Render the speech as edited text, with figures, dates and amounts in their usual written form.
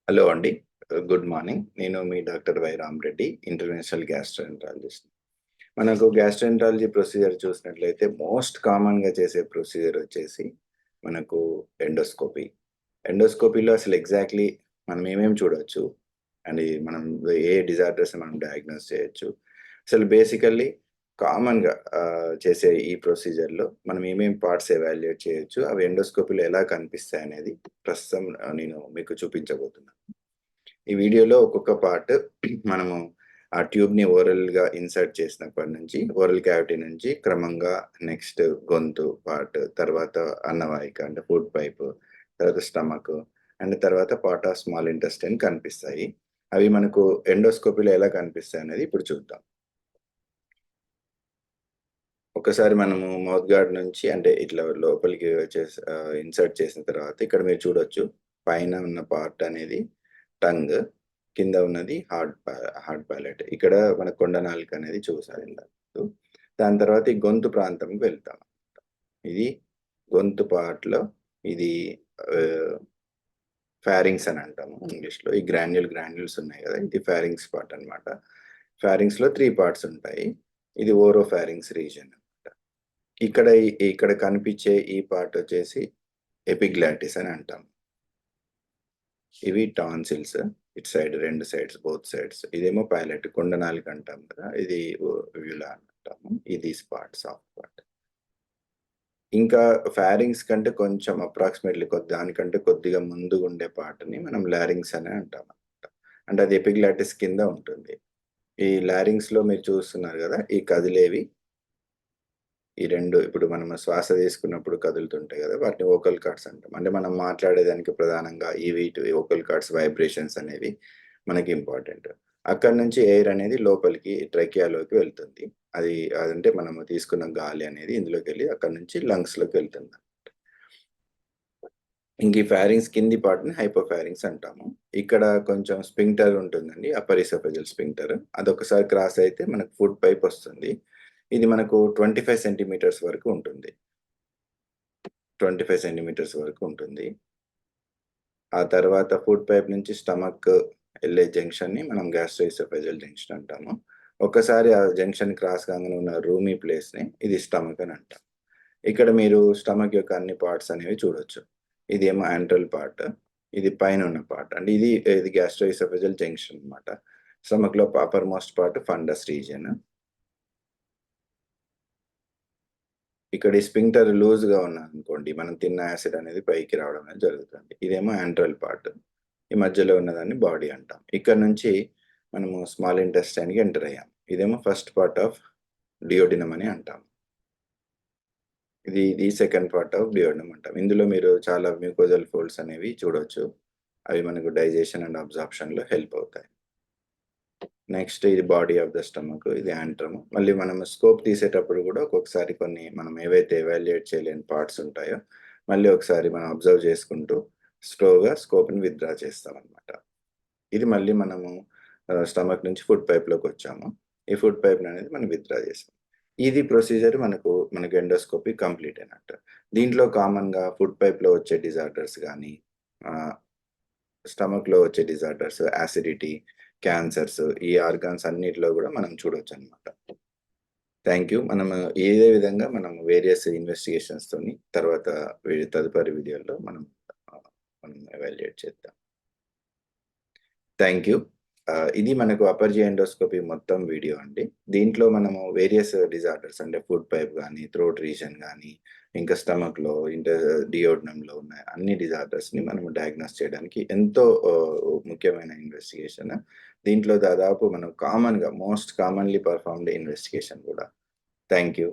Hello అండి. Good morning. నేను మీ doctor Y. Ramareddy, international gastroenterologist. మనకు గ్యాస్ట్రోఎంట్రాలజీ ప్రొసీజర్ చూసినట్లయితే మోస్ట్ కామన్‌గా చేసే ప్రొసీజర్ వచ్చేసి మనకు ఎండోస్కోపీ. ఎండోస్కోపీలో అసలు ఎగ్జాక్ట్‌లీ మనం ఏమేమి చూడొచ్చు, అండ్ మనం ఏ డిజార్డర్స్ మనం డయాగ్నోస్ చేయొచ్చు. అసలు బేసికల్లీ కామన్‌గా చేసే ఈ ప్రొసీజర్‌లో మనం ఏమేం పార్ట్స్ ఎవాల్యుయేట్ చేయొచ్చు, అవి ఎండోస్కోపీలో ఎలా కనిపిస్తాయనేది ప్రస్తుతం నేను మీకు చూపించబోతున్నాను. ఈ వీడియోలో ఒక్కొక్క పార్ట్ మనము ఆ ట్యూబ్‌ని ఓరల్‌గా ఇన్సర్ట్ చేసినప్పటి నుంచి, ఓరల్ క్యావిటీ నుంచి క్రమంగా నెక్స్ట్ గొంతు పార్ట్, తర్వాత అన్నవాహిక అంటే ఫుడ్ పైప్, తర్వాత స్టమక్, అండ్ తర్వాత పార్ట్ ఆఫ్ స్మాల్ ఇంటెస్టైన్ కనిపిస్తాయి. అవి మనకు ఎండోస్కోపీలో ఎలా కనిపిస్తాయనేది ఇప్పుడు చూద్దాం. ఒక్కసారి మనము మౌత్ గార్డ్ నుంచి అంటే ఇట్లా లోపలికి ఇన్సర్ట్ చేసిన తర్వాత ఇక్కడ మీరు చూడొచ్చు. పైన ఉన్న పార్ట్ అనేది టంగ్, కింద ఉన్నది హార్డ్ పాలెట్. ఇక్కడ మన కొండ నాలుక అనేది చూసారు ఇందాక. దాని తర్వాత ఈ గొంతు ప్రాంతంకి వెళ్తాం. ఇది గొంతు పార్ట్‌లో ఇది ఫారింగ్స్ అని అంటాము ఇంగ్లీష్‌లో. ఈ గ్రాన్యూల్స్ ఉన్నాయి గదా! ఇది ఫారింగ్స్ పార్ట్ అన్నమాట. ఫారింగ్స్‌లో 3 పార్ట్స్ ఉంటాయి. ఇది ఓరోఫారింగ్స్ రీజియన్. ఇక్కడ కనిపించే ఈ పార్ట్ వచ్చేసి ఎపిగ్లాటిస్ అని అంటాం. ఇవి టాన్సిల్స్. ఇటు సైడ్ 2 సైడ్స్, బోత్ సైడ్స్. ఇదేమో పైలట్ కొండ నాలుక అంటాం కదా! ఇది వ్యూలా అని అంటాము. ఇది పార్ట్స్ ఆఫ్ పార్ట్. ఇంకా ఫారింగ్స్ కంటే కొంచెం అప్రాక్సిమేట్‌లీ దానికంటే కొద్దిగా ముందుగుండే పార్ట్‌ని మనం లారింగ్స్ అని అంటామనమాట. అంటే అది ఎపిగ్లాటిస్ కింద ఉంటుంది. ఈ లారింగ్స్‌లో మీరు చూస్తున్నారు గదా! ఈ కదిలేవి ఈ 2 ఇప్పుడు మనం శ్వాస తీసుకున్నప్పుడు కదులుతుంటాయి గదా! వాటిని వోకల్ కార్డ్స్ అంటాం. అంటే మనం మాట్లాడేదానికి ప్రధానంగా వోకల్ కార్డ్స్ వైబ్రేషన్స్ అనేవి మనకి ఇంపార్టెంట్. అక్కడి నుంచి ఎయిర్ అనేది లోపలికి ట్రకియాలోకి వెళ్తుంది. అదంటే మనము తీసుకున్న గాలి అనేది ఇందులోకెళ్ళి అక్కడి నుంచి లంగ్స్‌లోకి వెళ్తుంది. ఇంక ఈ ఫారింగ్స్ కింది పార్ట్‌ని హైపోఫారింగ్స్ అంటాము. ఇక్కడ కొంచెం స్ఫింక్టర్ ఉంటుందండి. Upper oesophageal sphincter. అదొకసారి క్రాస్ అయితే మనకు ఫుడ్ పైప్ వస్తుంది. ఇది మనకు 25 సెంటీమీటర్స్ వరకు ఉంటుంది. 25 సెంటీమీటర్స్ వరకు ఉంటుంది. ఆ తర్వాత ఫుడ్ పైప్ నుంచి స్టమక్ ఎళ్ళే జంక్షన్‌ని మనం గ్యాస్ట్రోఎసోఫేజియల్ జంక్షన్ అంటాము. ఒక్కసారి ఆ జంక్షన్ క్రాస్ కాంగానే ఉన్న రూమీ ప్లేస్‌ని ఇది స్టమక్ అని అంటాం. ఇక్కడ మీరు స్టమక్ యొక్క అన్ని పార్ట్స్ అనేవి చూడొచ్చు. ఇదేమో యాంట్రల్ పార్ట్. ఇది పైనున్న పార్ట్. అంటే ఇది గ్యాస్ట్రోఎసోఫేజియల్ జంక్షన్ అన్నమాట. స్టమక్‌లో upper most part fundus region. ఇక్కడ ఈ స్ఫింక్టర్ లూజ్‌గా ఉన్నదనుకోండి, మనం తిన్న యాసిడ్ అనేది పైకి రావడం అనేది జరుగుతుంది. ఇదేమో యాంట్రల్ పార్ట్. ఈ మధ్యలో ఉన్నదాన్ని బాడీ అంటాం. ఇక్కడ నుంచి మనము స్మాల్ ఇంటెస్టైన్‌కి ఎంటర్ అయ్యాం. ఇదేమో ఫస్ట్ పార్ట్ ఆఫ్ డియోడినం అని అంటాం. ఇది సెకండ్ పార్ట్ ఆఫ్ డియోడినం అంటాం. ఇందులో మీరు చాలా మ్యూకోజల్ ఫోల్డ్స్ అనేవి చూడొచ్చు. అవి మనకు డైజెషన్ అండ్ అబ్జార్ప్షన్‌లో హెల్ప్ అవుతాయి. నెక్స్ట్ ఇది బాడీ ఆఫ్ ద స్టమక్. ఇది యాంట్రమ్. మళ్ళీ మనం స్కోప్ తీసేటప్పుడు గూడా ఒక్కొక్కసారి కొన్ని మనం ఏవైతే ఎవాల్యుయేట్ చేయలేని పార్ట్స్ ఉంటాయో, మళ్ళీ ఒకసారి మనం అబ్జర్వ్ చేసుకుంటూ స్లోగా స్కోప్‌ని విత్‌డ్రా చేస్తామనమాట. ఇది మళ్ళీ మనము స్టమక్ నుంచి ఫుడ్ పైప్‌లోకొచ్చాము. ఈ ఫుడ్ పైప్‌ననేది మనం విత్‌డ్రా చేసాం. ఇది ప్రొసీజర్ మనకు ఎండోస్కోపీ కంప్లీట్ అయినట్టు. దీంట్లో కామన్‌గా ఫుడ్ పైప్‌లో వచ్చే డిజార్డర్స్ గానీ, ఆహ్, స్టమక్‌లో వచ్చే డిజార్డర్స్, యాసిడిటీ, క్యాన్సర్స్ ఈ ఆర్గాన్స్ అన్నిటిలో గూడా మనం చూడొచ్చనమాట. Thank you. మనము ఇదే విధంగా మనం వేరియస్ ఇన్వెస్టిగేషన్స్‌తోని తర్వాత తదుపరి వీడియోలో మనం ఎవాల్యుయేట్ చేద్దాం. Thank you. ఇది మనకు అపర్ జి ఎండోస్కోపీ మొత్తం వీడియో అండి. దీంట్లో మనము వేరియస్ డిజార్డర్స్ అంటే ఫుడ్ పైప్ గానీ, థ్రోట్ రీజియన్ గానీ, ఇంకా స్టమక్‌లో, డియోడనంలో ఉన్న అన్ని డిజార్డర్స్‌ని మనం డయాగ్నోస్ చేయడానికి ఎంతో ముఖ్యమైన ఇన్వెస్టిగేషన్. దీంట్లో దాదాపు మనం మోస్ట్ కామన్‌లీ పెర్ఫార్మ్డ్ ఇన్వెస్టిగేషన్ గూడా. Thank you.